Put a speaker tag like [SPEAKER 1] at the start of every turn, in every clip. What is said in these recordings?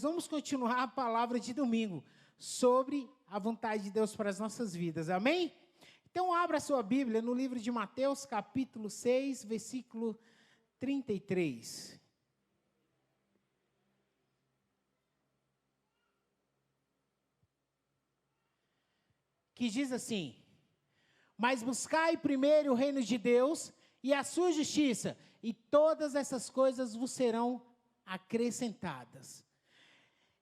[SPEAKER 1] nós vamos continuar a palavra de domingo sobre a vontade de Deus para as nossas vidas, amém? Então, abra a sua Bíblia no livro de Mateus, capítulo 6, versículo 33. Que diz assim: mas buscai primeiro o reino de Deus e a sua justiça, e todas essas coisas vos serão acrescentadas.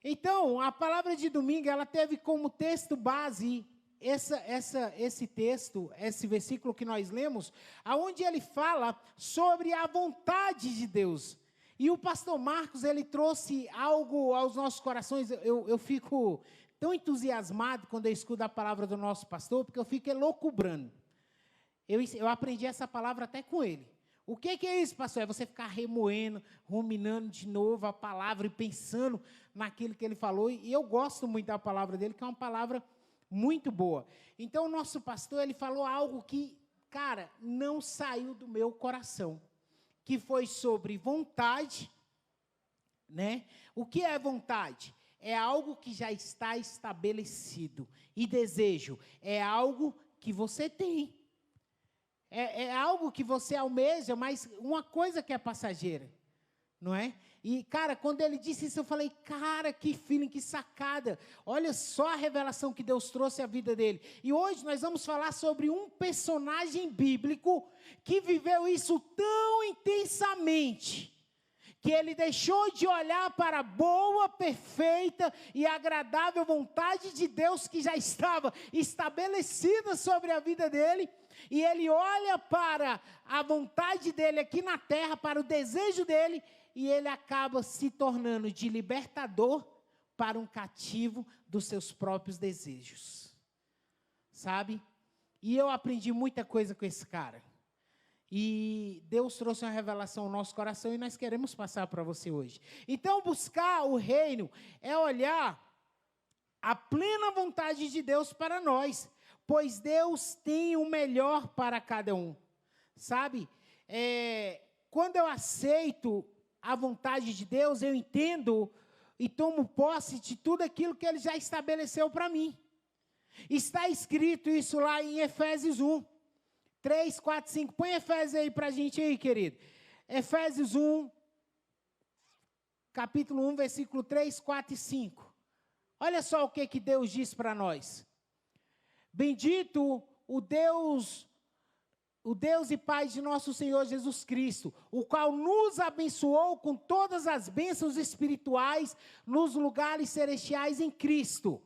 [SPEAKER 1] Então, a palavra de domingo, ela teve como texto base esse texto, esse versículo que nós lemos, aonde ele fala sobre a vontade de Deus. E o pastor Marcos, ele trouxe algo aos nossos corações. Eu fico tão entusiasmado quando eu escuto a palavra do nosso pastor, porque eu fico elocubrando. Eu aprendi essa palavra até com ele. O que é isso, pastor? É você ficar remoendo, ruminando de novo a palavra e pensando naquilo que ele falou. E eu gosto muito da palavra dele, que é uma palavra muito boa. Então, o nosso pastor, ele falou algo que, cara, não saiu do meu coração, que foi sobre vontade, né? O que é vontade? É algo que já está estabelecido. E desejo é algo que você tem. É algo que você almeja, mas uma coisa que é passageira, não é? E, cara, quando ele disse isso, eu falei, cara, que feeling, que sacada. Olha só a revelação que Deus trouxe à vida dele. E hoje nós vamos falar sobre um personagem bíblico que viveu isso tão intensamente, que ele deixou de olhar para a boa, perfeita e agradável vontade de Deus que já estava estabelecida sobre a vida dele, e ele olha para a vontade dele aqui na terra, para o desejo dele, e ele acaba se tornando de libertador para um cativo dos seus próprios desejos. Sabe? E eu aprendi muita coisa com esse cara. E Deus trouxe uma revelação ao nosso coração e nós queremos passar para você hoje. Então, buscar o reino é olhar a plena vontade de Deus para nós, pois Deus tem o melhor para cada um. Sabe? Quando eu aceito a vontade de Deus, eu entendo e tomo posse de tudo aquilo que Ele já estabeleceu para mim. Está escrito isso lá em Efésios 1. 3, 4, 5. Põe Efésios aí para a gente aí, querido. Efésios 1, capítulo 1, versículo 3, 4 e 5. Olha só o que Deus diz para nós. Bendito o Deus e Pai de nosso Senhor Jesus Cristo, o qual nos abençoou com todas as bênçãos espirituais nos lugares celestiais em Cristo.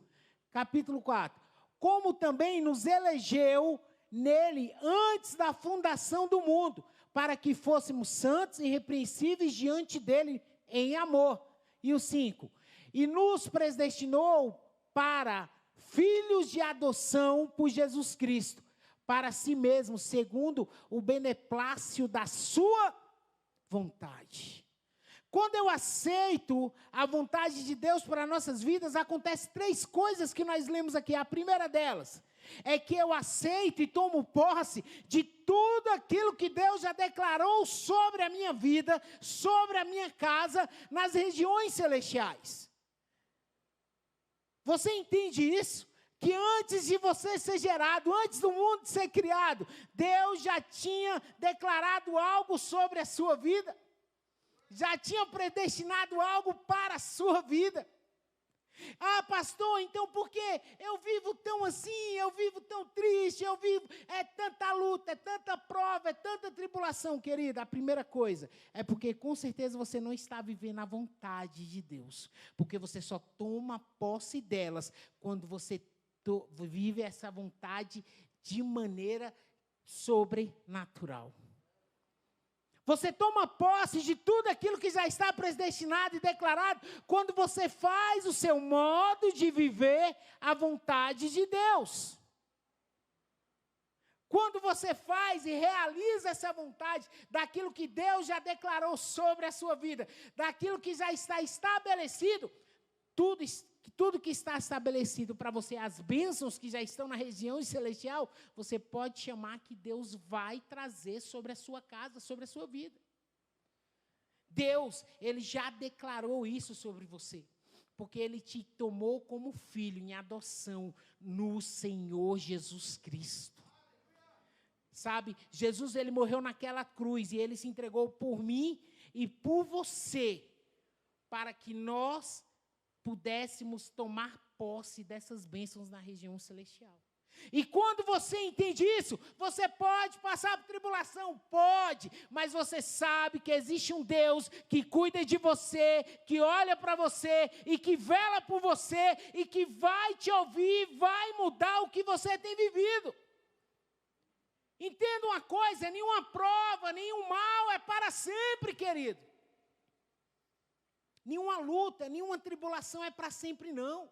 [SPEAKER 1] Capítulo 4. Como também nos elegeu nele antes da fundação do mundo, para que fôssemos santos e irrepreensíveis diante dele em amor. E o 5. E nos predestinou para filhos de adoção por Jesus Cristo, para si mesmo, segundo o beneplácito da sua vontade. Quando eu aceito a vontade de Deus para nossas vidas, acontecem 3 coisas que nós lemos aqui. A primeira delas é que eu aceito e tomo posse de tudo aquilo que Deus já declarou sobre a minha vida, sobre a minha casa, nas regiões celestiais. Você entende isso? Que antes de você ser gerado, antes do mundo ser criado, Deus já tinha declarado algo sobre a sua vida. Já tinha predestinado algo para a sua vida. Ah, pastor, então por que eu vivo tão assim, eu vivo tão triste, é tanta luta, é tanta prova, é tanta tribulação, querida? A primeira coisa é porque com certeza você não está vivendo a vontade de Deus, porque você só toma posse delas quando você vive essa vontade de maneira sobrenatural. Você toma posse de tudo aquilo que já está predestinado e declarado quando você faz o seu modo de viver a vontade de Deus. Quando você faz e realiza essa vontade daquilo que Deus já declarou sobre a sua vida, daquilo que já está estabelecido, tudo que está estabelecido para você, as bênçãos que já estão na região celestial, você pode chamar que Deus vai trazer sobre a sua casa, sobre a sua vida. Deus, Ele já declarou isso sobre você. Porque Ele te tomou como filho em adoção no Senhor Jesus Cristo. Sabe, Jesus, Ele morreu naquela cruz e Ele se entregou por mim e por você, para que nós pudéssemos tomar posse dessas bênçãos na região celestial. E quando você entende isso, você pode passar por tribulação, pode, mas você sabe que existe um Deus que cuida de você, que olha para você e que vela por você e que vai te ouvir, vai mudar o que você tem vivido. Entenda uma coisa, nenhuma prova, nenhum mal é para sempre, querido. Nenhuma luta, nenhuma tribulação é para sempre, não.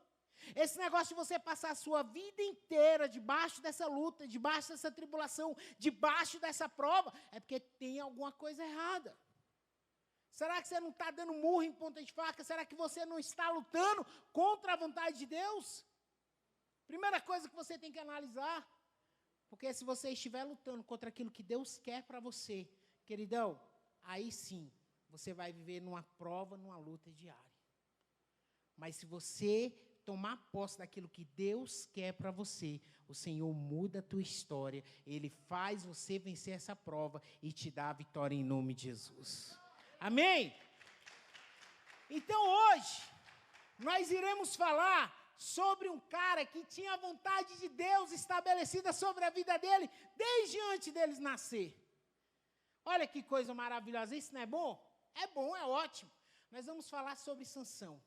[SPEAKER 1] Esse negócio de você passar a sua vida inteira debaixo dessa luta, debaixo dessa tribulação, debaixo dessa prova, é porque tem alguma coisa errada. Será que você não está dando murro em ponta de faca? Será que você não está lutando contra a vontade de Deus? Primeira coisa que você tem que analisar. Porque se você estiver lutando contra aquilo que Deus quer para você, queridão, aí sim, você vai viver numa prova, numa luta diária. Mas se você tomar posse daquilo que Deus quer para você, o Senhor muda a tua história, Ele faz você vencer essa prova e te dá a vitória em nome de Jesus. Amém? Então hoje, nós iremos falar sobre um cara que tinha a vontade de Deus estabelecida sobre a vida dele, desde antes deles nascer. Olha que coisa maravilhosa, isso não é bom? É bom, é ótimo. Nós vamos falar sobre Sansão.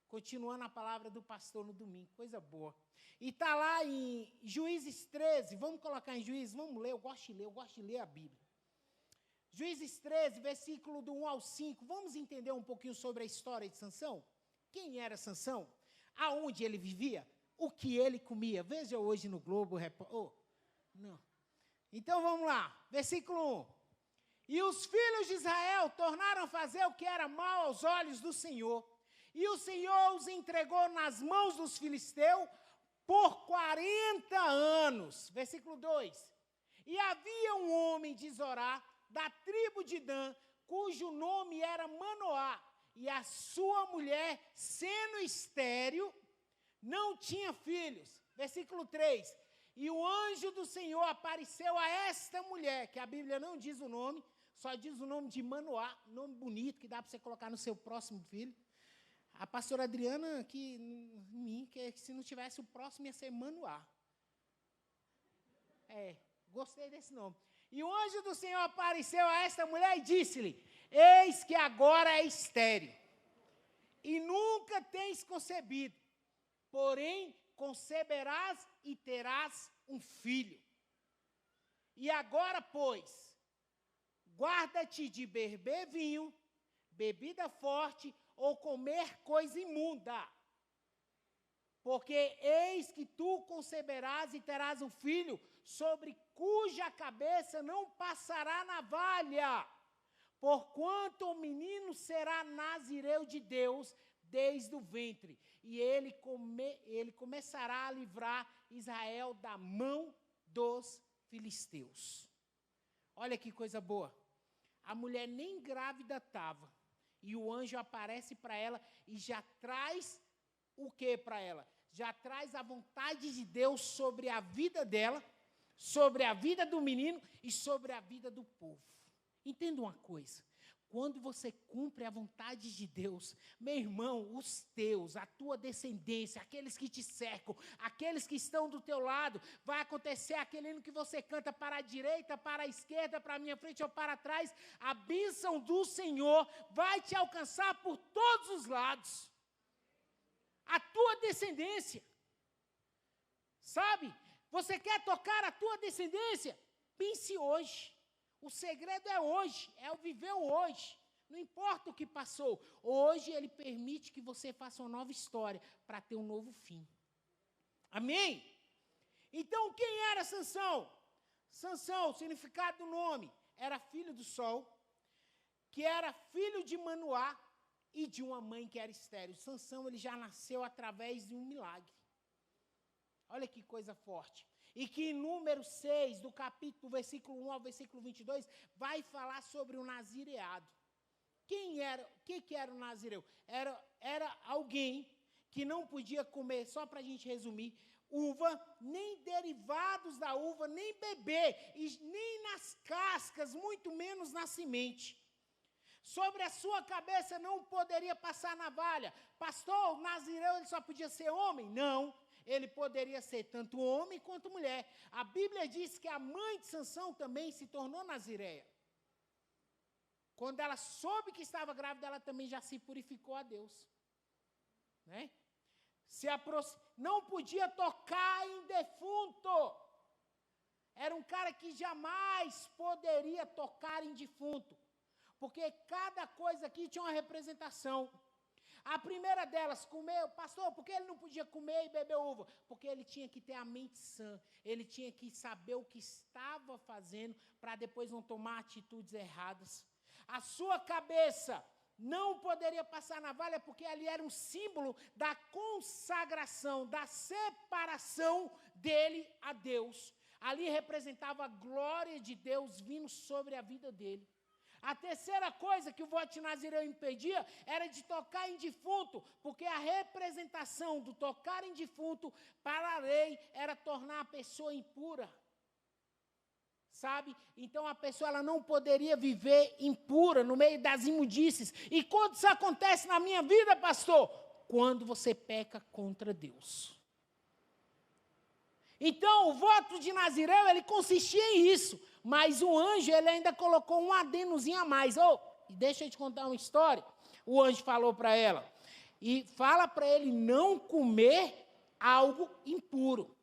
[SPEAKER 1] Continuando a palavra do pastor no domingo, coisa boa. E está lá em Juízes 13, vamos colocar em Juízes, vamos ler, eu gosto de ler a Bíblia. Juízes 13, versículo do 1 ao 5, vamos entender um pouquinho sobre a história de Sansão? Quem era Sansão? Aonde ele vivia? O que ele comia? Veja hoje no Globo, não. Então vamos lá, versículo 1. E os filhos de Israel tornaram a fazer o que era mal aos olhos do Senhor. E o Senhor os entregou nas mãos dos filisteus por 40 anos. Versículo 2. E havia um homem de Zorá, da tribo de Dan, cujo nome era Manoá, e a sua mulher, sendo estéril, não tinha filhos. Versículo 3. E o anjo do Senhor apareceu a esta mulher, que a Bíblia não diz o nome, só diz o nome de Manoá, nome bonito, que dá para você colocar no seu próximo filho. A pastora Adriana, que se não tivesse o próximo, ia ser Manoá. Gostei desse nome. E o anjo do Senhor apareceu a esta mulher e disse-lhe: eis que agora é estéril, e nunca tens concebido, porém conceberás e terás um filho. E agora, pois, guarda-te de beber vinho, bebida forte, ou comer coisa imunda. Porque eis que tu conceberás e terás um filho, sobre cuja cabeça não passará navalha, porquanto o menino será nazireu de Deus desde o ventre, e ele começará a livrar Israel da mão dos filisteus. Olha que coisa boa. A mulher nem grávida estava, e o anjo aparece para ela e já traz o que para ela? Já traz a vontade de Deus sobre a vida dela, sobre a vida do menino e sobre a vida do povo. Entenda uma coisa. Quando você cumpre a vontade de Deus, meu irmão, os teus, a tua descendência, aqueles que te cercam, aqueles que estão do teu lado, vai acontecer aquele hino que você canta para a direita, para a esquerda, para a minha frente ou para trás, a bênção do Senhor vai te alcançar por todos os lados. A tua descendência, sabe? Você quer tocar a tua descendência? Pense hoje. O segredo é hoje, é o viver hoje. Não importa o que passou. Hoje Ele permite que você faça uma nova história para ter um novo fim. Amém? Então, quem era Sansão? Sansão, o significado do nome, era filho do sol, que era filho de Manoá e de uma mãe que era estéril. Sansão, ele já nasceu através de um milagre. Olha que coisa forte. E que em número 6, do capítulo, versículo 1 ao versículo 22, vai falar sobre o nazireado. O que era o nazireu? Era alguém que não podia comer, só para a gente resumir, uva, nem derivados da uva, nem beber, e nem nas cascas, muito menos na semente. Sobre a sua cabeça não poderia passar navalha. Pastor, o nazireu ele só podia ser homem? Não, ele poderia ser tanto homem quanto mulher. A Bíblia diz que a mãe de Sansão também se tornou nazireia. Quando ela soube que estava grávida, ela também já se purificou a Deus. Né? Não podia tocar em defunto. Era um cara que jamais poderia tocar em defunto. Porque cada coisa aqui tinha uma representação. A primeira delas, comer, pastor, por que ele não podia comer e beber uva? Porque ele tinha que ter a mente sã, ele tinha que saber o que estava fazendo para depois não tomar atitudes erradas. A sua cabeça não poderia passar navalha porque ali era um símbolo da consagração, da separação dele a Deus. Ali representava a glória de Deus vindo sobre a vida dele. A terceira coisa que o voto de nazireu impedia era de tocar em defunto, porque a representação do tocar em defunto para a lei era tornar a pessoa impura. Sabe? Então a pessoa ela não poderia viver impura no meio das imundícies. E quando isso acontece na minha vida, pastor? Quando você peca contra Deus. Então, o voto de nazireu, ele consistia em isso. Mas o anjo, ele ainda colocou um adenozinho a mais. Deixa eu te contar uma história. O anjo falou para ela. E fala para ele não comer algo impuro.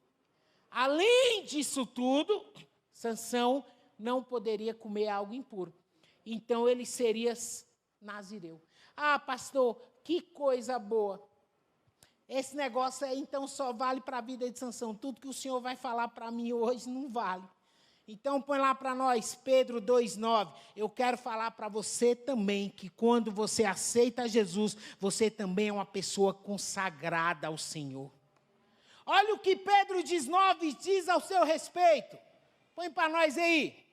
[SPEAKER 1] Além disso tudo, Sansão não poderia comer algo impuro. Então, ele seria nazireu. Ah, pastor, que coisa boa. Esse negócio aí, então, só vale para a vida de Sansão. Tudo que o senhor vai falar para mim hoje não vale. Então, põe lá para nós, Pedro 2,9. Eu quero falar para você também que quando você aceita Jesus, você também é uma pessoa consagrada ao Senhor. Olha o que Pedro 2,9 diz ao seu respeito. Põe para nós aí.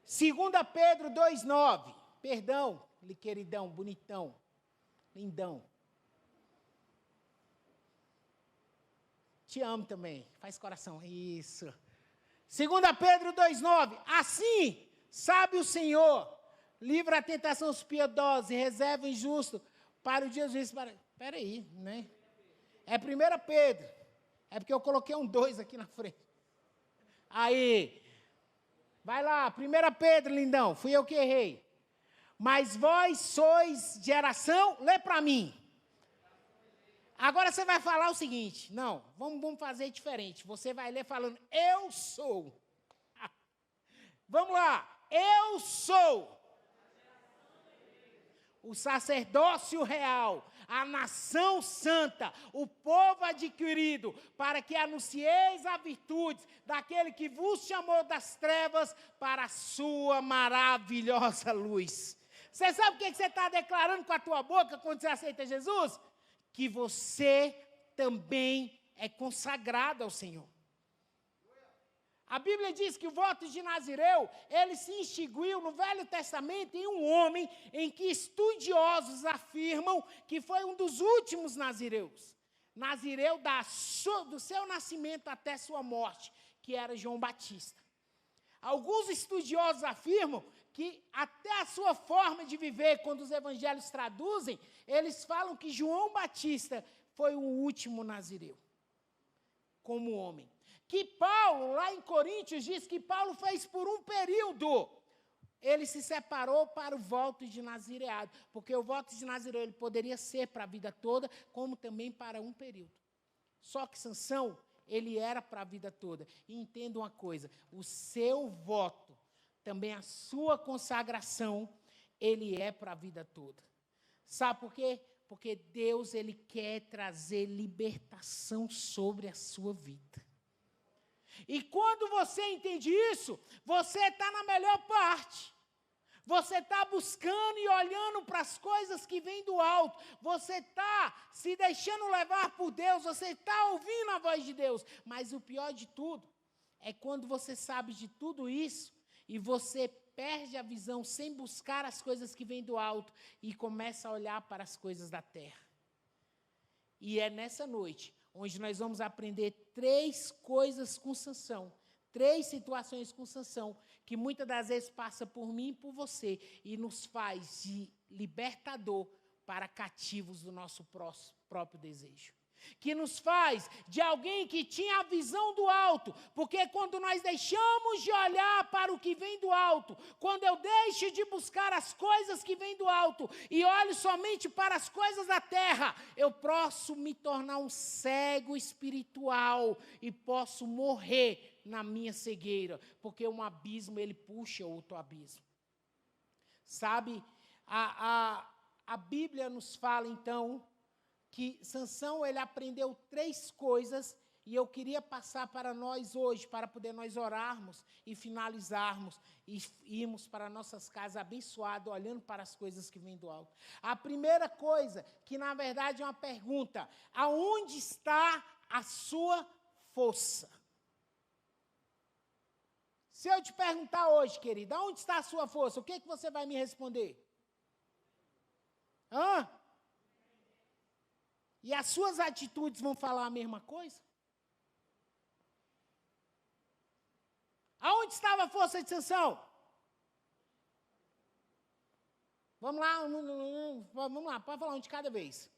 [SPEAKER 1] 2 Pedro 2,9. Perdão, queridão, bonitão, lindão. Te amo também. Faz coração. Isso. 2 Pedro 2,9. Assim, sabe o Senhor, livra a tentação os piedosos e reserva o injusto para o dia do juízo. Espera aí, né? É 1 Pedro. É porque eu coloquei um 2 aqui na frente. Aí. Vai lá, 1 Pedro, lindão. Fui eu que errei. Mas vós sois geração... Lê para mim. Agora você vai falar o seguinte, não, vamos fazer diferente. Você vai ler falando, eu sou. Vamos lá, eu sou o sacerdócio real, a nação santa, o povo adquirido, para que anuncieis a virtude daquele que vos chamou das trevas para a sua maravilhosa luz. Você sabe o que você está declarando com a tua boca quando você aceita Jesus? Que você também é consagrado ao Senhor. A Bíblia diz que o voto de nazireu, ele se instituiu no Velho Testamento em um homem em que estudiosos afirmam que foi um dos últimos nazireus. Nazireu do seu nascimento até sua morte, que era João Batista. Alguns estudiosos afirmam que até a sua forma de viver, quando os evangelhos traduzem, eles falam que João Batista foi o último nazireu, como homem. Que Paulo, lá em Coríntios, diz que Paulo fez por um período. Ele se separou para o voto de nazireado, porque o voto de nazireu ele poderia ser para a vida toda, como também para um período. Só que Sansão, ele era para a vida toda. E entenda uma coisa, o seu voto, também a sua consagração, ele é para a vida toda. Sabe por quê? Porque Deus, ele quer trazer libertação sobre a sua vida. E quando você entende isso, você está na melhor parte. Você está buscando e olhando para as coisas que vêm do alto. Você está se deixando levar por Deus. Você está ouvindo a voz de Deus. Mas o pior de tudo é quando você sabe de tudo isso e você perde a visão sem buscar as coisas que vêm do alto e começa a olhar para as coisas da terra. E é nessa noite onde nós vamos aprender 3 coisas com Sansão, 3 situações com Sansão, que muitas das vezes passa por mim e por você e nos faz de libertador para cativos do nosso próprio desejo. Que nos faz de alguém que tinha a visão do alto, porque quando nós deixamos de olhar para o que vem do alto, quando eu deixo de buscar as coisas que vêm do alto e olho somente para as coisas da terra, eu posso me tornar um cego espiritual e posso morrer na minha cegueira, porque um abismo ele puxa outro abismo. Sabe, a Bíblia nos fala então que Sansão ele aprendeu 3 coisas e eu queria passar para nós hoje, para poder nós orarmos e finalizarmos e irmos para nossas casas abençoados, olhando para as coisas que vêm do alto. A primeira coisa, que na verdade é uma pergunta: aonde está a sua força? Se eu te perguntar hoje, querida, aonde está a sua força, o que você vai me responder? E as suas atitudes vão falar a mesma coisa? Aonde estava a força de Sansão? Vamos lá, pode falar um de cada vez.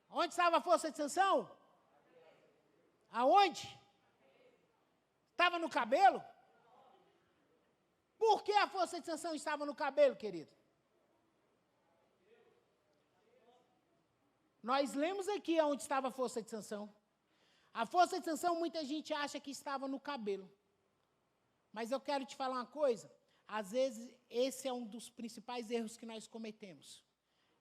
[SPEAKER 1] Onde estava a força de Sansão? Aonde? Estava no cabelo? Por que a força de Sansão estava no cabelo, querido? Nós lemos aqui onde estava a força de Sansão. A força de Sansão, muita gente acha que estava no cabelo. Mas eu quero te falar uma coisa. Às vezes, esse é um dos principais erros que nós cometemos.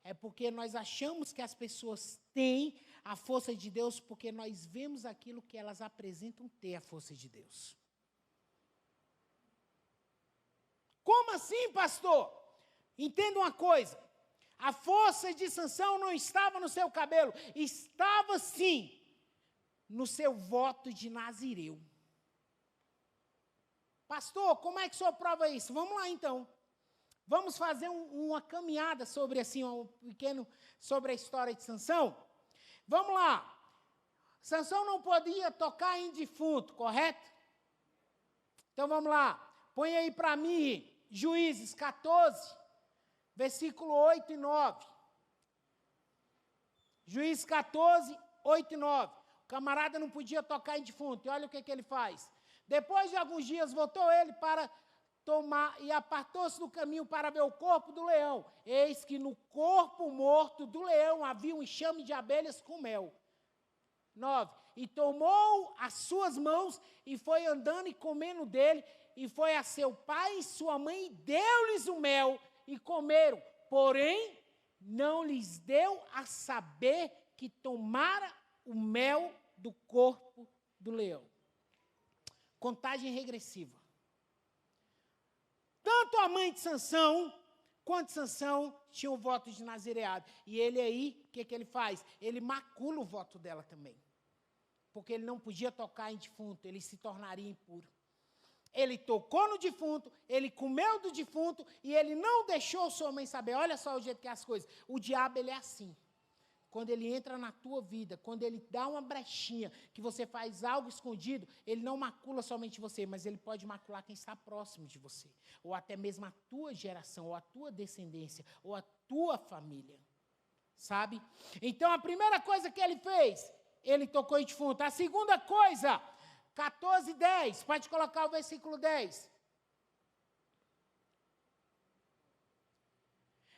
[SPEAKER 1] É porque nós achamos que as pessoas têm a força de Deus porque nós vemos aquilo que elas apresentam ter a força de Deus. Como assim, pastor? Entenda uma coisa. A força de Sansão não estava no seu cabelo, estava sim no seu voto de Nazireu. Pastor, como é que o senhor prova isso? Vamos lá então. Vamos fazer uma caminhada sobre assim, sobre a história de Sansão. Vamos lá. Sansão não podia tocar em defunto, correto? Então vamos lá. Põe aí para mim, Juízes 14. Versículo 8 e 9. Juízes 14, 8 e 9. O camarada não podia tocar em defunto. E olha o que ele faz. Depois de alguns dias, voltou ele para tomar e apartou-se do caminho para ver o corpo do leão. Eis que no corpo morto do leão havia um enxame de abelhas com mel. 9. E tomou as suas mãos e foi andando e comendo dele. E foi a seu pai e sua mãe e deu-lhes o mel. E comeram, porém, não lhes deu a saber que tomara o mel do corpo do leão. Contagem regressiva. Tanto a mãe de Sansão, quanto Sansão tinham o voto de nazireado. E ele aí, o que ele faz? Ele macula o voto dela também. Porque ele não podia tocar em defunto, ele se tornaria impuro. Ele tocou no defunto, ele comeu do defunto e ele não deixou sua mãe saber. Olha só o jeito que é as coisas. O diabo, ele é assim. Quando ele entra na tua vida, quando ele dá uma brechinha, que você faz algo escondido, ele não macula somente você, mas ele pode macular quem está próximo de você. Ou até mesmo a tua geração, ou a tua descendência, ou a tua família. Sabe? Então, a primeira coisa que ele fez, ele tocou em defunto. A segunda coisa... 14, 10. Pode colocar o versículo 10.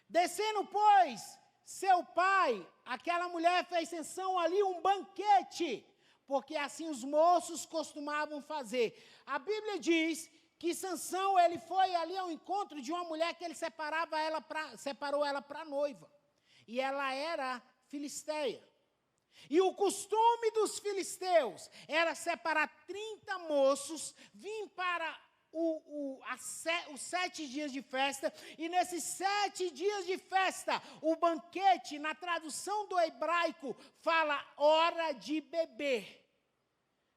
[SPEAKER 1] Descendo, pois, seu pai, aquela mulher fez Sansão ali um banquete, porque assim os moços costumavam fazer. A Bíblia diz que Sansão, ele foi ali ao encontro de uma mulher que ele separou ela para noiva. E ela era filisteia. E o costume dos filisteus era separar 30 moços, vir para os 7 dias de festa, e nesses 7 dias de festa, o banquete, na tradução do hebraico, fala hora de beber.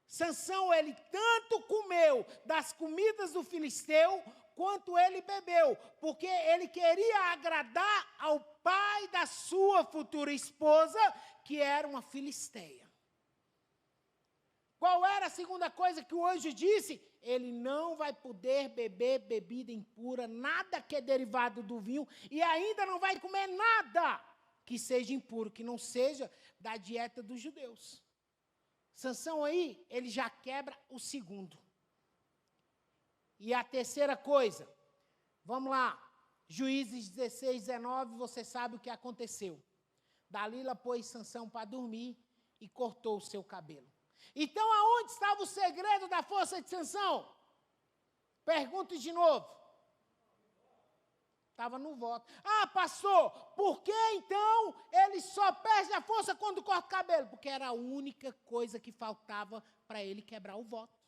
[SPEAKER 1] Sansão, ele tanto comeu das comidas do filisteu, quanto ele bebeu, porque ele queria agradar ao pai da sua futura esposa, que era uma filisteia. Qual era a segunda coisa que o anjo disse? Ele não vai poder beber bebida impura, nada que é derivado do vinho, e ainda não vai comer nada que seja impuro, que não seja da dieta dos judeus. Sansão aí, ele já quebra o segundo. E a terceira coisa, vamos lá, Juízes 16, 19, você sabe o que aconteceu. Dalila pôs Sansão para dormir e cortou o seu cabelo. Então, aonde estava o segredo da força de Sansão? Pergunto de novo. Estava no voto. Ah, pastor, por que então ele só perde a força quando corta o cabelo? Porque era a única coisa que faltava para ele quebrar o voto.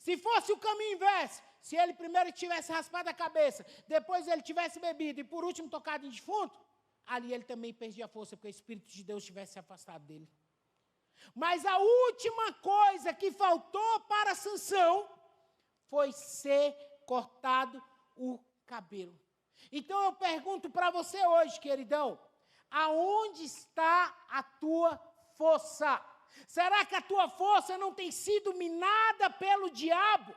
[SPEAKER 1] Se fosse o caminho inverso, se ele primeiro tivesse raspado a cabeça, depois ele tivesse bebido e por último tocado em defunto, ali ele também perdia a força, porque o Espírito de Deus tivesse se afastado dele. Mas a última coisa que faltou para Sansão foi ser cortado o cabelo. Então eu pergunto para você hoje, queridão, aonde está a tua força? Será que a tua força não tem sido minada pelo diabo?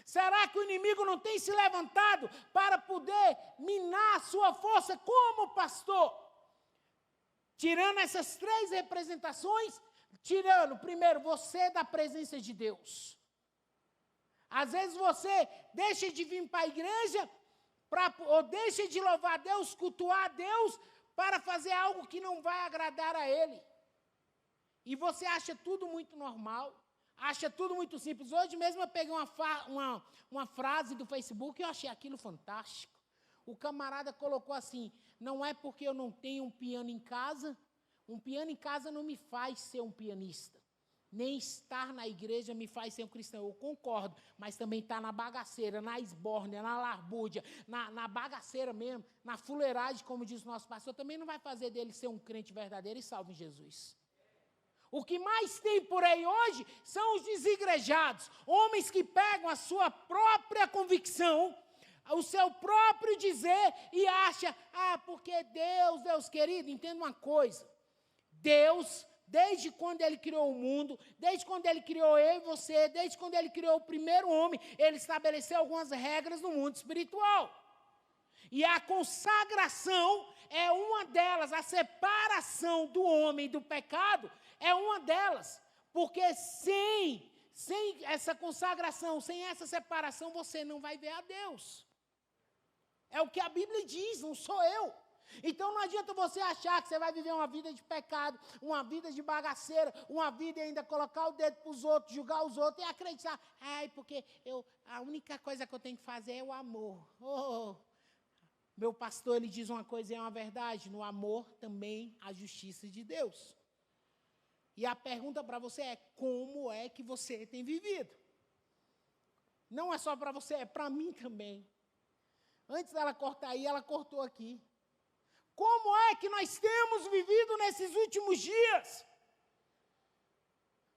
[SPEAKER 1] Será que o inimigo não tem se levantado para poder minar a sua força como pastor? Tirando essas três representações, tirando, primeiro, você da presença de Deus. Às vezes você deixa de vir para a igreja, ou deixa de louvar a Deus, cultuar a Deus, para fazer algo que não vai agradar a Ele. E você acha tudo muito normal, acha tudo muito simples. Hoje mesmo eu peguei uma frase do Facebook e eu achei aquilo fantástico. O camarada colocou assim, não é porque eu não tenho um piano em casa não me faz ser um pianista. Nem estar na igreja me faz ser um cristão. Eu concordo, mas também estar na bagaceira, na esbórnia, na larbúrdia, na bagaceira mesmo, na fuleiragem, como diz o nosso pastor, também não vai fazer dele ser um crente verdadeiro e salvo em Jesus. O que mais tem por aí hoje são os desigrejados, homens que pegam a sua própria convicção, o seu próprio dizer e acha, porque Deus querido, entenda uma coisa, Deus, desde quando Ele criou o mundo, desde quando Ele criou eu e você, desde quando Ele criou o primeiro homem, Ele estabeleceu algumas regras no mundo espiritual. E a consagração é uma delas, a separação do homem do pecado é uma delas. Porque sem essa consagração, sem essa separação, você não vai ver a Deus. É o que a Bíblia diz, não sou eu. Então não adianta você achar que você vai viver uma vida de pecado, uma vida de bagaceira, uma vida e ainda colocar o dedo para os outros, julgar os outros e acreditar. Porque a única coisa que eu tenho que fazer é o amor. Meu pastor, ele diz uma coisa e é uma verdade, no amor também a justiça de Deus. E a pergunta para você é, como é que você tem vivido? Não é só para você, é para mim também. Antes dela cortar aí, ela cortou aqui. Como é que nós temos vivido nesses últimos dias?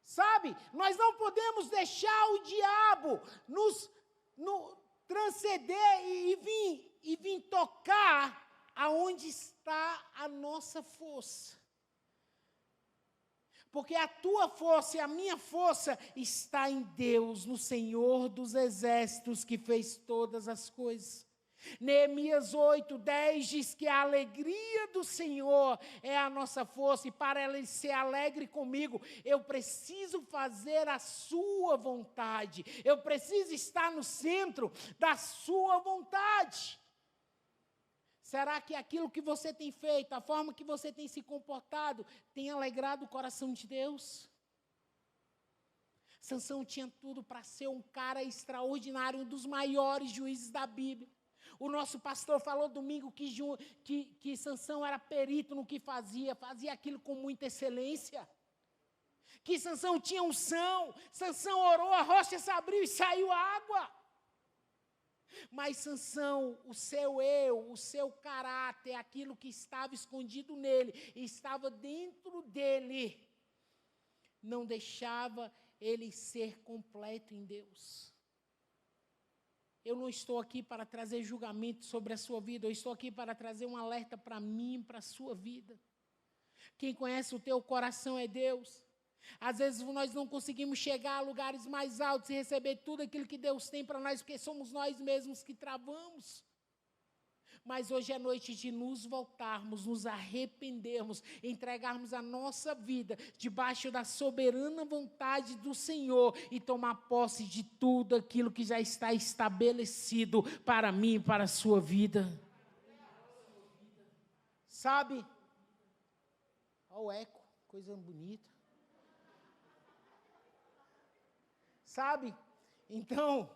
[SPEAKER 1] Sabe, nós não podemos deixar o diabo nos transcender e vir tocar aonde está a nossa força. Porque a tua força e a minha força está em Deus, no Senhor dos Exércitos, que fez todas as coisas. Neemias 8:10 diz que a alegria do Senhor é a nossa força, e para Ele ser alegre comigo, eu preciso fazer a sua vontade, eu preciso estar no centro da sua vontade. Será que aquilo que você tem feito, a forma que você tem se comportado, tem alegrado o coração de Deus? Sansão tinha tudo para ser um cara extraordinário, um dos maiores juízes da Bíblia. O nosso pastor falou domingo que Sansão era perito no que fazia aquilo com muita excelência. Que Sansão tinha unção, Sansão orou, a rocha se abriu e saiu água. Mas Sansão, o seu eu, o seu caráter, aquilo que estava escondido nele, estava dentro dele, não deixava ele ser completo em Deus. eu não estou aqui para trazer julgamento sobre a sua vida, eu estou aqui para trazer um alerta para mim, para a sua vida. Quem conhece o teu coração é Deus. Às vezes nós não conseguimos chegar a lugares mais altos e receber tudo aquilo que Deus tem para nós, porque somos nós mesmos que travamos. Mas hoje é noite de nos voltarmos, nos arrependermos, entregarmos a nossa vida debaixo da soberana vontade do Senhor e tomar posse de tudo aquilo que já está estabelecido para mim e para a sua vida. Sabe? Olha o eco, coisa bonita. Sabe? Então,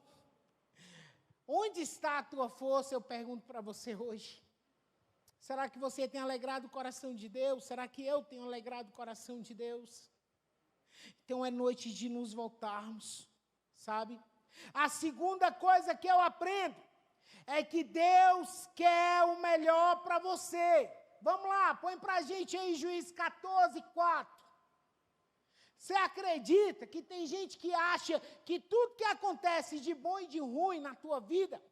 [SPEAKER 1] onde está a tua força, eu pergunto para você hoje. Será que você tem alegrado o coração de Deus? Será que eu tenho alegrado o coração de Deus? Então é noite de nos voltarmos, sabe? A segunda coisa que eu aprendo é que Deus quer o melhor para você. Vamos lá, põe para a gente aí Juízes 14:4. Você acredita que tem gente que acha que tudo que acontece de bom e de ruim na tua vida,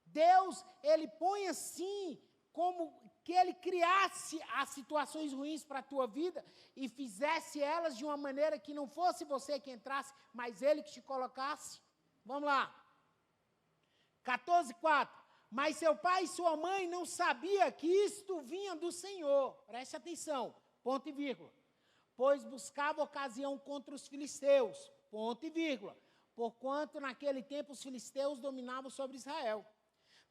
[SPEAKER 1] Deus, Ele põe assim, como que Ele criasse as situações ruins para a tua vida e fizesse elas de uma maneira que não fosse você que entrasse, mas Ele que te colocasse? Vamos lá. 14:4. Mas seu pai e sua mãe não sabiam que isto vinha do Senhor. Preste atenção, ponto e vírgula. Pois buscava ocasião contra os filisteus, ponto e vírgula, porquanto naquele tempo os filisteus dominavam sobre Israel.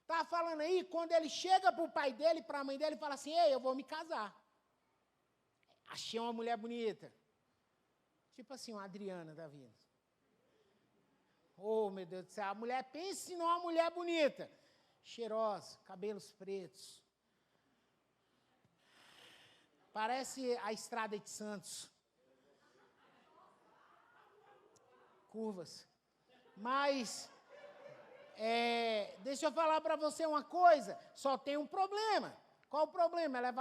[SPEAKER 1] Está falando aí, quando ele chega para o pai dele, para a mãe dele, e fala assim, ei, eu vou me casar. Achei uma mulher bonita. Tipo assim, uma Adriana da vida. Oh, meu Deus do céu, a mulher, pense numa mulher bonita. Cheirosa, cabelos pretos. Parece a estrada de Santos. Curvas. Mas, deixa eu falar para você uma coisa. Só tem um problema. Qual o problema? Ela é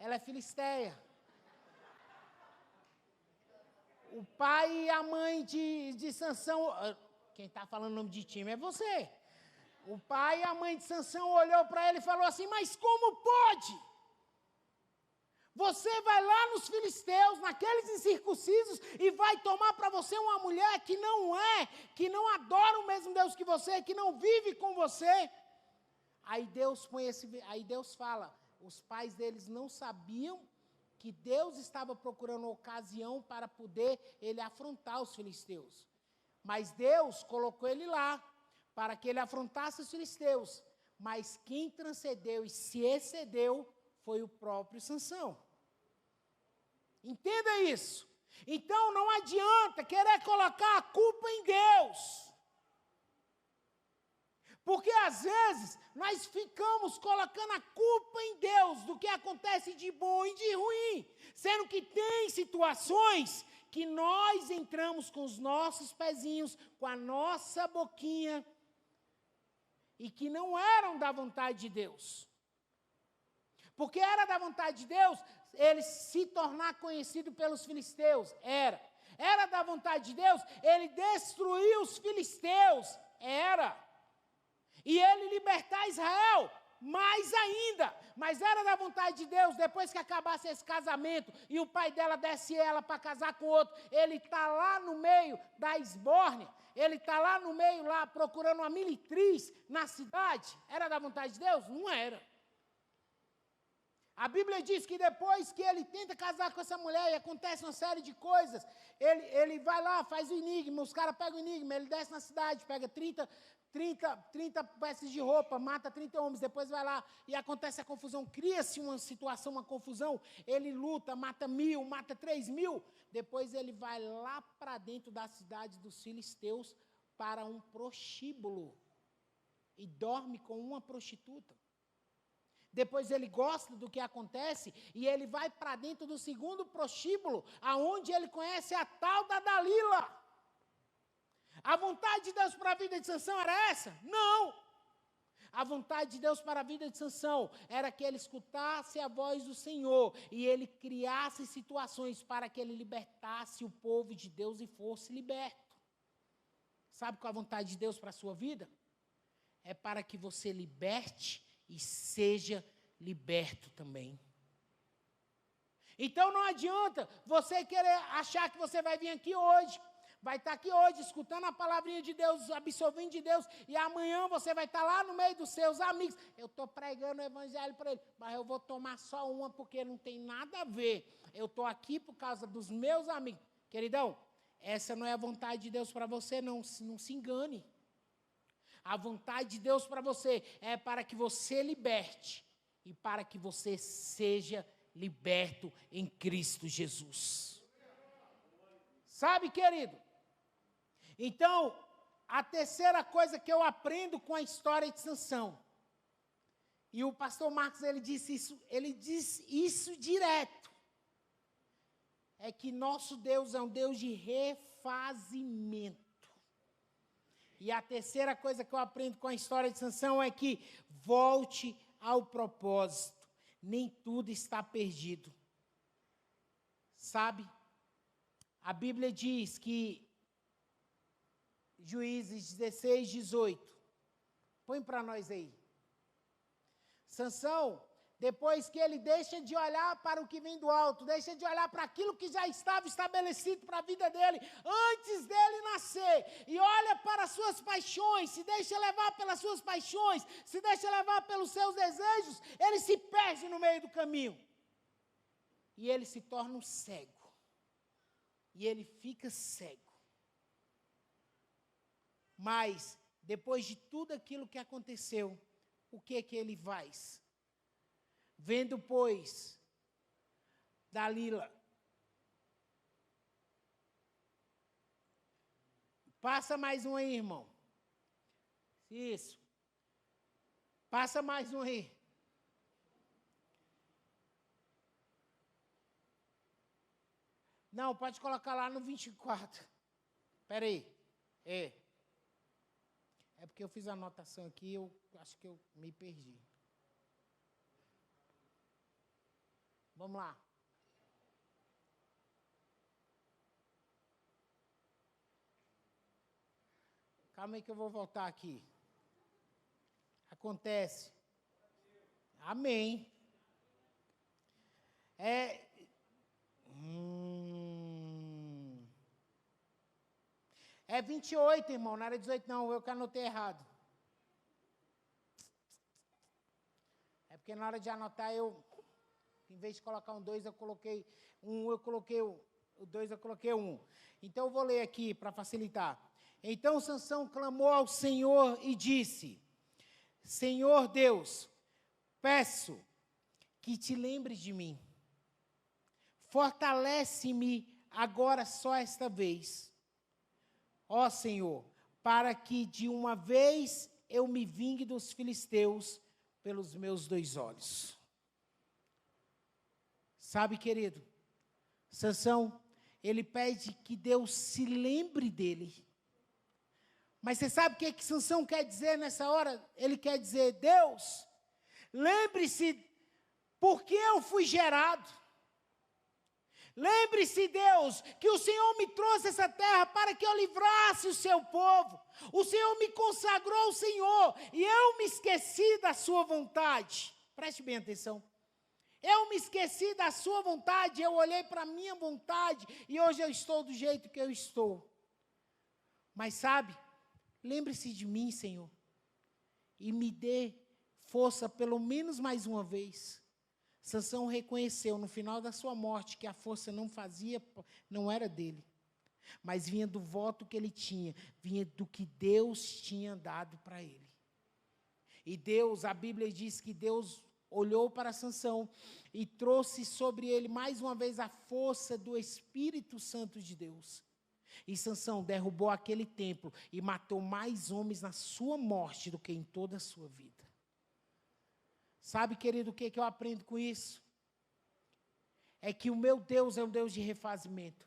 [SPEAKER 1] ela é filisteia. O pai e a mãe de Sansão... Quem está falando o nome de time é você. O pai e a mãe de Sansão olhou para ele e falou assim, mas como pode? Você vai lá nos filisteus, naqueles incircuncisos, e vai tomar para você uma mulher que não adora o mesmo Deus que você, que não vive com você. Aí Deus fala, os pais deles não sabiam que Deus estava procurando ocasião para poder ele afrontar os filisteus. Mas Deus colocou ele lá, para que ele afrontasse os filisteus. Mas quem transcendeu e se excedeu foi o próprio Sansão. Entenda isso. Então não adianta querer colocar a culpa em Deus. Porque às vezes nós ficamos colocando a culpa em Deus do que acontece de bom e de ruim. Sendo que tem situações que nós entramos com os nossos pezinhos, com a nossa boquinha, e que não eram da vontade de Deus. Porque era da vontade de Deus ele se tornar conhecido pelos filisteus. Era da vontade de Deus ele destruir os filisteus. E ele libertar Israel. Mais ainda. Mas era da vontade de Deus, depois que acabasse esse casamento e o pai dela desse ela para casar com outro, ele está lá no meio da esbórnia, ele está lá no meio, lá procurando uma militriz na cidade. Era da vontade de Deus? Não era. A Bíblia diz que depois que ele tenta casar com essa mulher e acontece uma série de coisas, ele vai lá, faz o enigma, os caras pegam o enigma, ele desce na cidade, pega 30 peças de roupa, mata 30 homens, depois vai lá e acontece a confusão, cria-se uma situação, uma confusão, ele luta, mata 1000, mata 3000, depois ele vai lá para dentro da cidade dos filisteus para um prostíbulo e dorme com uma prostituta. Depois ele gosta do que acontece e ele vai para dentro do segundo prostíbulo, aonde ele conhece a tal da Dalila. A vontade de Deus para a vida de Sansão era essa? Não! A vontade de Deus para a vida de Sansão era que ele escutasse a voz do Senhor e ele criasse situações para que ele libertasse o povo de Deus e fosse liberto. Sabe qual é a vontade de Deus para a sua vida? é para que você liberte e seja liberto também. Então não adianta você querer achar que você vai vir aqui hoje, vai estar aqui hoje escutando a palavrinha de Deus, absorvendo de Deus, e amanhã você vai estar lá no meio dos seus amigos. Eu estou pregando o evangelho para ele, mas eu vou tomar só uma porque não tem nada a ver. Eu estou aqui por causa dos meus amigos. Queridão, essa não é a vontade de Deus para você, não se engane. A vontade de Deus para você é para que você liberte e para que você seja liberto em Cristo Jesus. Sabe, querido? Então, a terceira coisa que eu aprendo com a história de Sansão, e o pastor Marcos ele diz isso direto, é que nosso Deus é um Deus de refazimento. E a terceira coisa que eu aprendo com a história de Sansão é que volte ao propósito. Nem tudo está perdido. Sabe? A Bíblia diz que Juízes 16, 18. Põe para nós aí. Sansão, depois que ele deixa de olhar para o que vem do alto, deixa de olhar para aquilo que já estava estabelecido para a vida dele, antes dele nascer, e olha para as suas paixões, se deixa levar pelas suas paixões, se deixa levar pelos seus desejos, ele se perde no meio do caminho. E ele se torna um cego. E ele fica cego. Mas, depois de tudo aquilo que aconteceu, o que ele faz? Vendo, pois, Dalila, passa mais um aí, irmão. Isso. Passa mais um aí. Não, pode colocar lá no 24. Espera aí. É porque eu fiz a anotação aqui, eu acho que eu me perdi. Vamos lá. Calma aí que eu vou voltar aqui. Acontece. Amém. É 28, irmão, não era 18 não, eu que anotei errado. É porque na hora de anotar em vez de colocar um 2, eu coloquei o 2, eu coloquei 1. Então eu vou ler aqui para facilitar. Então Sansão clamou ao Senhor e disse: Senhor Deus, peço que te lembres de mim. Fortalece-me agora só esta vez, ó Senhor, para que de uma vez eu me vingue dos filisteus pelos meus 2 olhos. Sabe, querido, Sansão, ele pede que Deus se lembre dele. Mas você sabe o que Sansão quer dizer nessa hora? Ele quer dizer: Deus, lembre-se por que eu fui gerado. Lembre-se, Deus, que o Senhor me trouxe essa terra para que eu livrasse o seu povo. O Senhor me consagrou ao Senhor e eu me esqueci da sua vontade. Preste bem atenção. Eu me esqueci da sua vontade, eu olhei para a minha vontade e hoje eu estou do jeito que eu estou. Mas sabe, lembre-se de mim, Senhor, e me dê força pelo menos mais uma vez. Sansão reconheceu no final da sua morte que a força não era dele, mas vinha do voto que ele tinha, vinha do que Deus tinha dado para ele. E Deus, a Bíblia diz que Deus olhou para Sansão e trouxe sobre ele mais uma vez a força do Espírito Santo de Deus. E Sansão derrubou aquele templo e matou mais homens na sua morte do que em toda a sua vida. Sabe, querido, o que eu aprendo com isso? É que o meu Deus é um Deus de refazimento.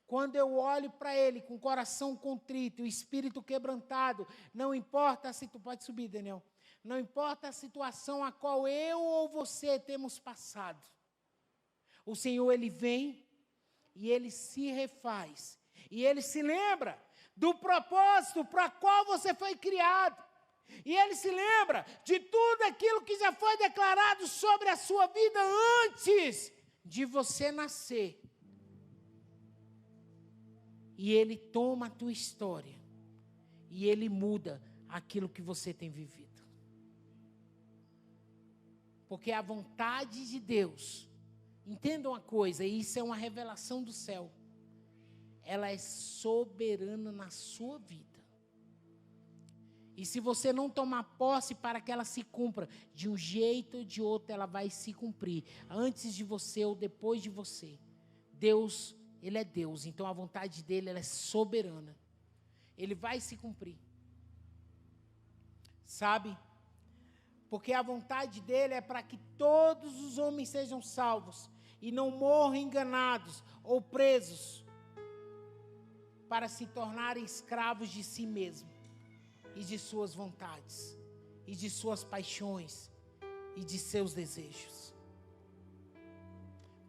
[SPEAKER 1] Quando eu olho para Ele com o coração contrito, o espírito quebrantado, não importa se tu pode subir, Daniel, não importa a situação a qual eu ou você temos passado, o Senhor, Ele vem e Ele se refaz, e Ele se lembra do propósito para qual você foi criado. E ele se lembra de tudo aquilo que já foi declarado sobre a sua vida antes de você nascer. E ele toma a tua história e ele muda aquilo que você tem vivido. Porque a vontade de Deus, entenda uma coisa, e isso é uma revelação do céu, ela é soberana na sua vida. E se você não tomar posse para que ela se cumpra, de um jeito ou de outro ela vai se cumprir, antes de você ou depois de você. Deus, Ele é Deus, então a vontade dEle ela é soberana. Ele vai se cumprir. Sabe? Porque a vontade dEle é para que todos os homens sejam salvos e não morram enganados ou presos para se tornarem escravos de si mesmos. E de suas vontades, e de suas paixões, e de seus desejos.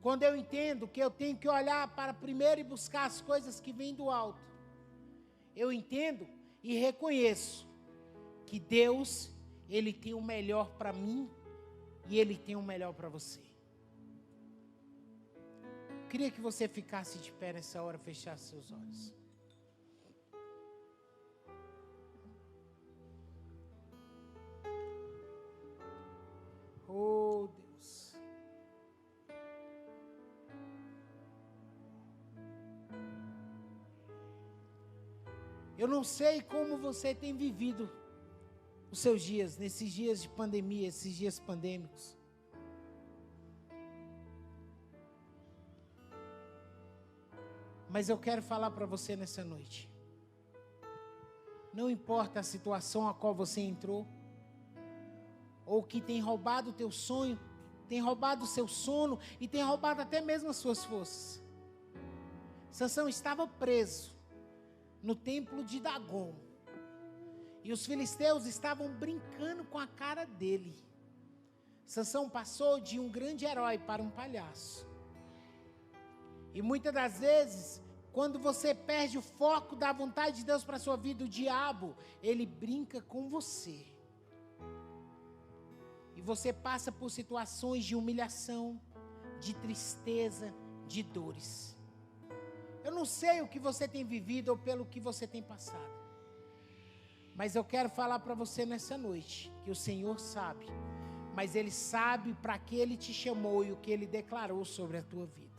[SPEAKER 1] Quando eu entendo que eu tenho que olhar para primeiro e buscar as coisas que vêm do alto, eu entendo e reconheço que Deus, Ele tem o melhor para mim, e Ele tem o melhor para você. Eu queria que você ficasse de pé nessa hora, fechasse seus olhos. Oh, Deus. Eu não sei como você tem vivido os seus dias, nesses dias de pandemia, esses dias pandêmicos. Mas eu quero falar para você nessa noite. Não importa a situação a qual você entrou, ou que tem roubado o teu sonho, tem roubado o seu sono e tem roubado até mesmo as suas forças. Sansão estava preso no templo de Dagon. E os filisteus estavam brincando com a cara dele. Sansão passou de um grande herói para um palhaço. E muitas das vezes, quando você perde o foco da vontade de Deus para a sua vida, o diabo, ele brinca com você. E você passa por situações de humilhação, de tristeza, de dores. Eu não sei o que você tem vivido ou pelo que você tem passado. Mas eu quero falar para você nessa noite, que o Senhor sabe. Mas Ele sabe para que Ele te chamou e o que Ele declarou sobre a tua vida.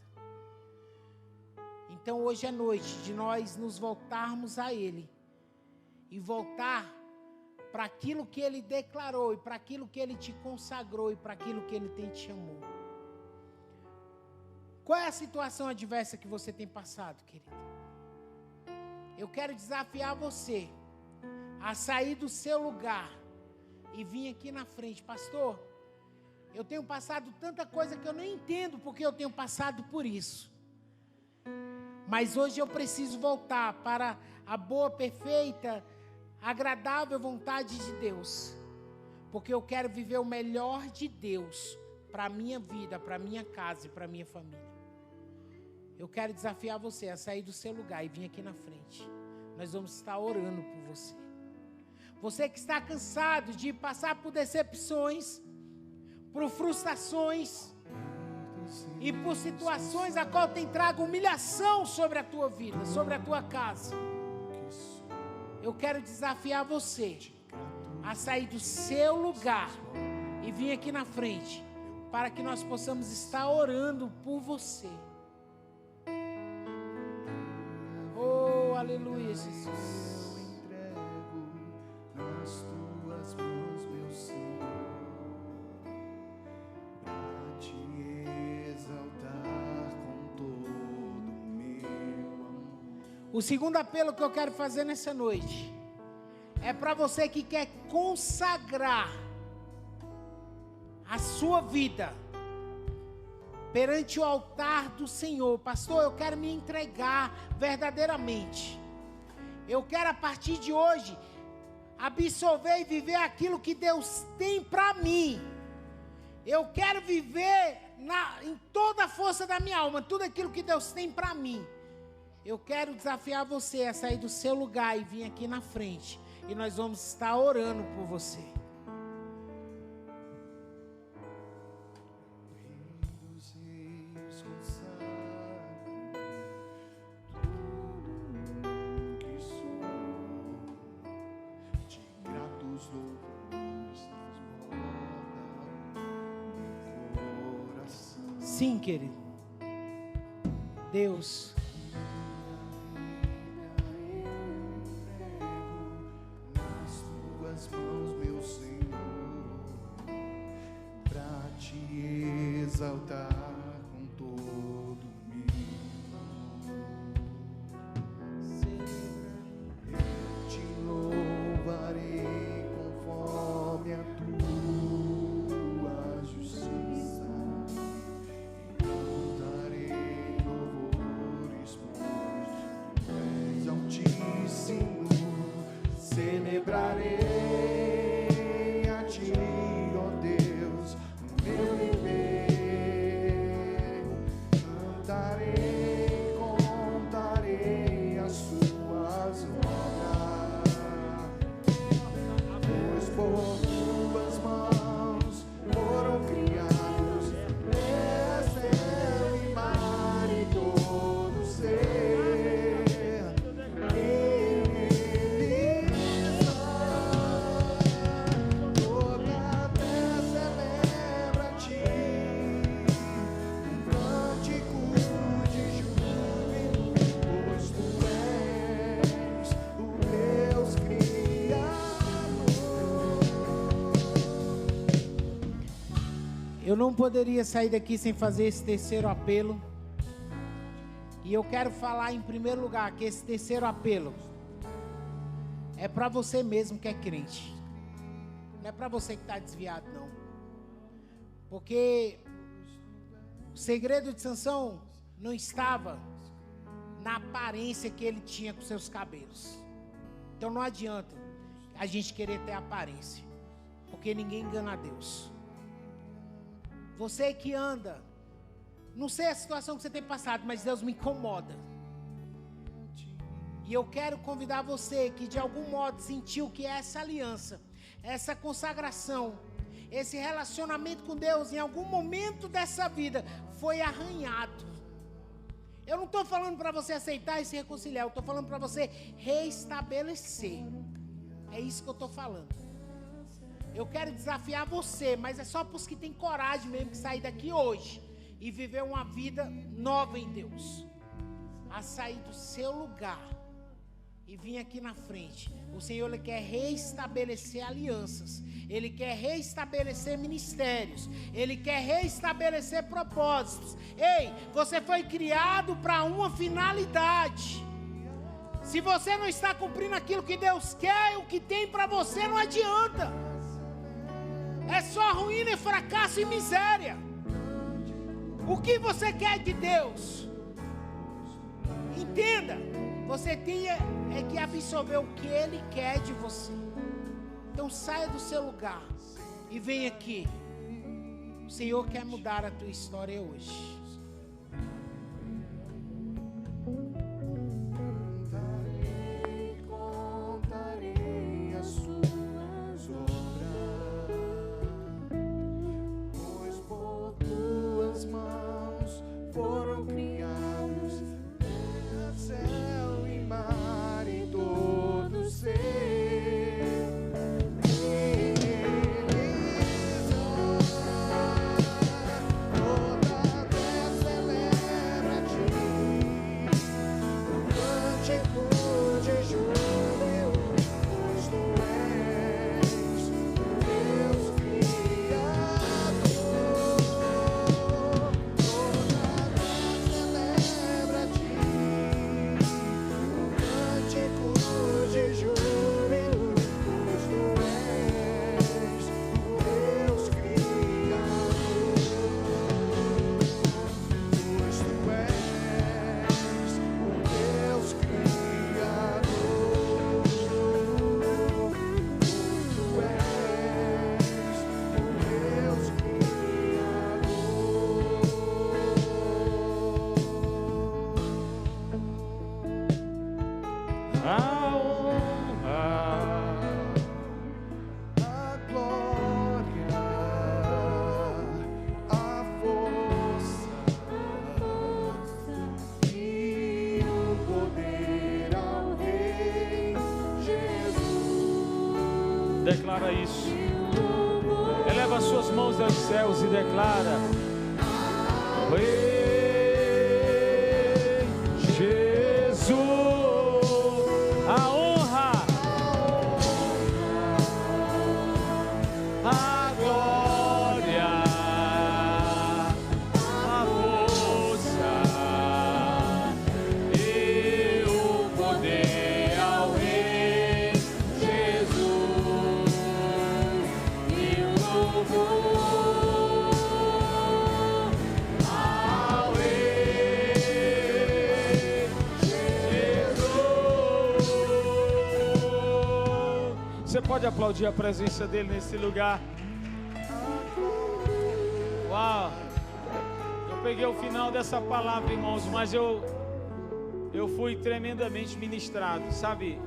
[SPEAKER 1] Então hoje é noite de nós nos voltarmos a Ele. E voltar para aquilo que Ele declarou, e para aquilo que Ele te consagrou, e para aquilo que Ele te chamou. Qual é a situação adversa que você tem passado, querido? Eu quero desafiar você a sair do seu lugar e vir aqui na frente. Pastor, eu tenho passado tanta coisa que eu nem entendo porque eu tenho passado por isso. Mas hoje eu preciso voltar para a boa, perfeita, agradável vontade de Deus, porque eu quero viver o melhor de Deus para a minha vida, para a minha casa e para a minha família. Eu quero desafiar você a sair do seu lugar e vir aqui na frente. Nós vamos estar orando por você. Você que está cansado de passar por decepções, por frustrações e por situações a qual tem trago humilhação sobre a tua vida, sobre a tua casa. Eu quero desafiar você a sair do seu lugar e vir aqui na frente, para que nós possamos estar orando por você. Oh, aleluia, Jesus.
[SPEAKER 2] Eu entrego nas tuas mãos, meu Senhor, para te exaltar com todo o meu amor.
[SPEAKER 1] O segundo apelo que eu quero fazer nessa noite é para você que quer consagrar a sua vida perante o altar do Senhor. Pastor, eu quero me entregar verdadeiramente. Eu quero a partir de hoje absorver e viver aquilo que Deus tem para mim. Eu quero viver em toda a força da minha alma, tudo aquilo que Deus tem para mim. Eu quero desafiar você a sair do seu lugar e vir aqui na frente e nós vamos estar orando por você.
[SPEAKER 2] Os rios consagram tudo que sou, de gratos louvores transborda meu coração.
[SPEAKER 1] Sim, querido. Deus,
[SPEAKER 2] Nas tuas mãos, meu Senhor, pra te exaltar com todo meu amor. Eu te louvarei conforme a tua justiça, e cantarei louvores, pois tu és altíssimo. Celebrarei a ti, ó Deus, no meu viver. Cantarei, contarei as suas obras, pois por tuas mãos foram criados céu e mar e todo ser.
[SPEAKER 1] eu não poderia sair daqui sem fazer esse terceiro apelo. E eu quero falar em primeiro lugar que esse terceiro apelo é para você mesmo que é crente. Não é para você que está desviado, não. Porque o segredo de Sansão não estava na aparência que ele tinha com seus cabelos. Então não adianta a gente querer ter aparência, porque ninguém engana a Deus. Você que anda, não sei a situação que você tem passado, mas Deus me incomoda. E eu quero convidar você que de algum modo sentiu que essa aliança, essa consagração, esse relacionamento com Deus em algum momento dessa vida foi arranhado. Eu não estou falando para você aceitar e se reconciliar, eu estou falando para você reestabelecer. É isso que eu estou falando. Eu quero desafiar você, mas é só para os que têm coragem mesmo de sair daqui hoje e viver uma vida nova em Deus. A sair do seu lugar e vir aqui na frente. O Senhor, Ele quer reestabelecer alianças. Ele quer reestabelecer ministérios. Ele quer reestabelecer propósitos. Ei, você foi criado para uma finalidade. Se você não está cumprindo aquilo que Deus quer, o que tem para você não adianta. É só ruína, fracasso e miséria. O que você quer de Deus? Entenda, você tem que absorver o que Ele quer de você. Então saia do seu lugar e vem aqui. O Senhor quer mudar a tua história hoje.
[SPEAKER 2] Contarei as suas obras, pois por tuas mãos foram criados céu e mar e todo ser. Toda
[SPEAKER 3] declara isso. Eleva as suas mãos aos céus e declara: Jesus, a honra, a glória, a força e o poder ao Rei Jesus e o louvor ao Rei Jesus. Você pode aplaudir a presença dele nesse lugar? Uau! Eu peguei o final dessa palavra, irmãos, mas eu fui tremendamente ministrado, sabe?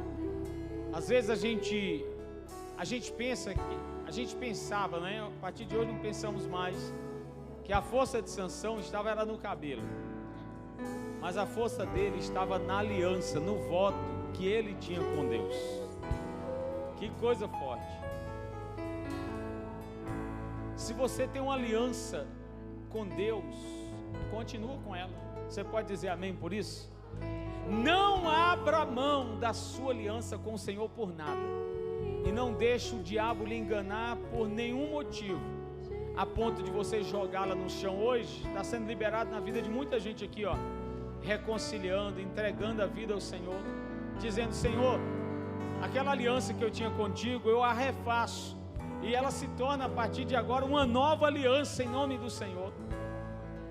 [SPEAKER 3] Às vezes a gente pensa que, a gente pensava, né? A partir de hoje não pensamos mais, que a força de Sansão era no cabelo, mas a força dele estava na aliança, no voto que ele tinha com Deus. Que coisa forte! Se você tem uma aliança com Deus, continua com ela. Você pode dizer amém por isso? Não abra mão da sua aliança com o Senhor por nada, e não deixe o diabo lhe enganar por nenhum motivo, a ponto de você jogá-la no chão. Hoje está sendo liberado na vida de muita gente aqui, ó, reconciliando, entregando a vida ao Senhor, dizendo: Senhor, aquela aliança que eu tinha contigo, eu a refaço, e ela se torna a partir de agora uma nova aliança em nome do Senhor.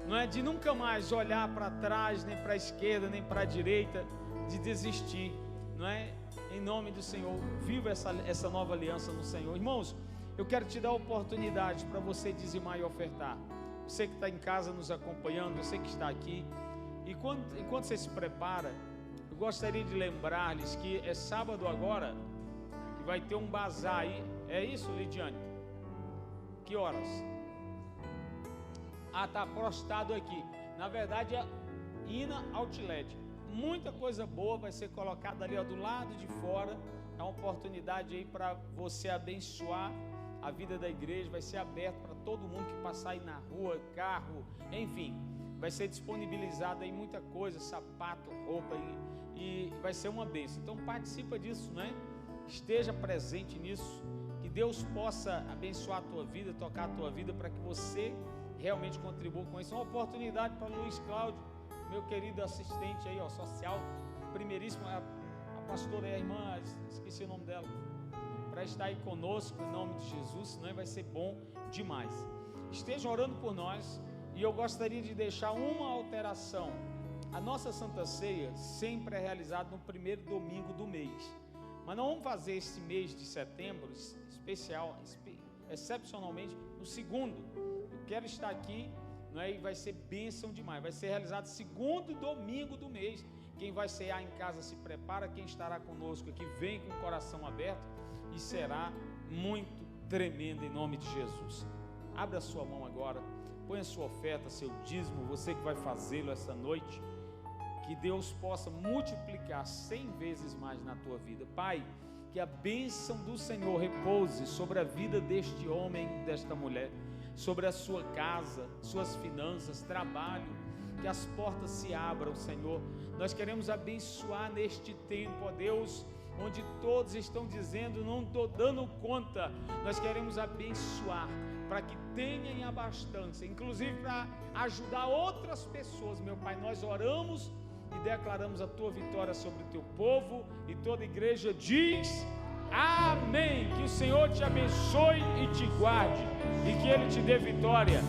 [SPEAKER 3] Não é de nunca mais olhar para trás, nem para a esquerda, nem para a direita, de desistir, não é? Em nome do Senhor, viva essa nova aliança no Senhor. Irmãos, eu quero te dar a oportunidade para você dizimar e ofertar. Você que está em casa nos acompanhando, você que está aqui, e enquanto você se prepara, eu gostaria de lembrar-lhes que é sábado agora, e vai ter um bazar aí. É isso, Lidiane? Que horas? Ah, está postado aqui. Na verdade é Ina Outlet. Muita coisa boa vai ser colocada ali, ó, do lado de fora. É uma oportunidade aí para você abençoar a vida da igreja. Vai ser aberto para todo mundo que passar aí na rua, carro, enfim. Vai ser disponibilizada aí muita coisa, sapato, roupa, e vai ser uma bênção. Então participa disso, né? Esteja presente nisso. Que Deus possa abençoar a tua vida, tocar a tua vida, para que você realmente contribua com isso. Uma oportunidade para Luiz Cláudio, meu querido assistente aí, ó, social, primeiríssimo, a pastora e a irmã, esqueci o nome dela, para estar aí conosco em nome de Jesus, senão vai ser bom demais. Esteja orando por nós, e eu gostaria de deixar uma alteração. A nossa Santa Ceia sempre é realizada no primeiro domingo do mês, mas nós vamos fazer esse mês de setembro excepcionalmente no segundo. Eu quero estar aqui, não é? E vai ser bênção demais. Vai ser realizado segundo domingo do mês. Quem vai cear em casa se prepara. Quem estará conosco aqui vem com o coração aberto, e será muito tremendo em nome de Jesus. Abra a sua mão agora, põe a sua oferta, seu dízimo, você que vai fazê-lo essa noite. Que Deus possa multiplicar 100 vezes mais na tua vida. Pai, que a bênção do Senhor repouse sobre a vida deste homem, desta mulher, sobre a sua casa, suas finanças, trabalho, que as portas se abram, Senhor. Nós queremos abençoar neste tempo, ó Deus, onde todos estão dizendo: não estou dando conta. Nós queremos abençoar para que tenha em abastança, inclusive para ajudar outras pessoas, meu Pai. Nós oramos e declaramos a tua vitória sobre o teu povo, e toda a igreja diz amém. Que o Senhor te abençoe e te guarde, e que Ele te dê vitória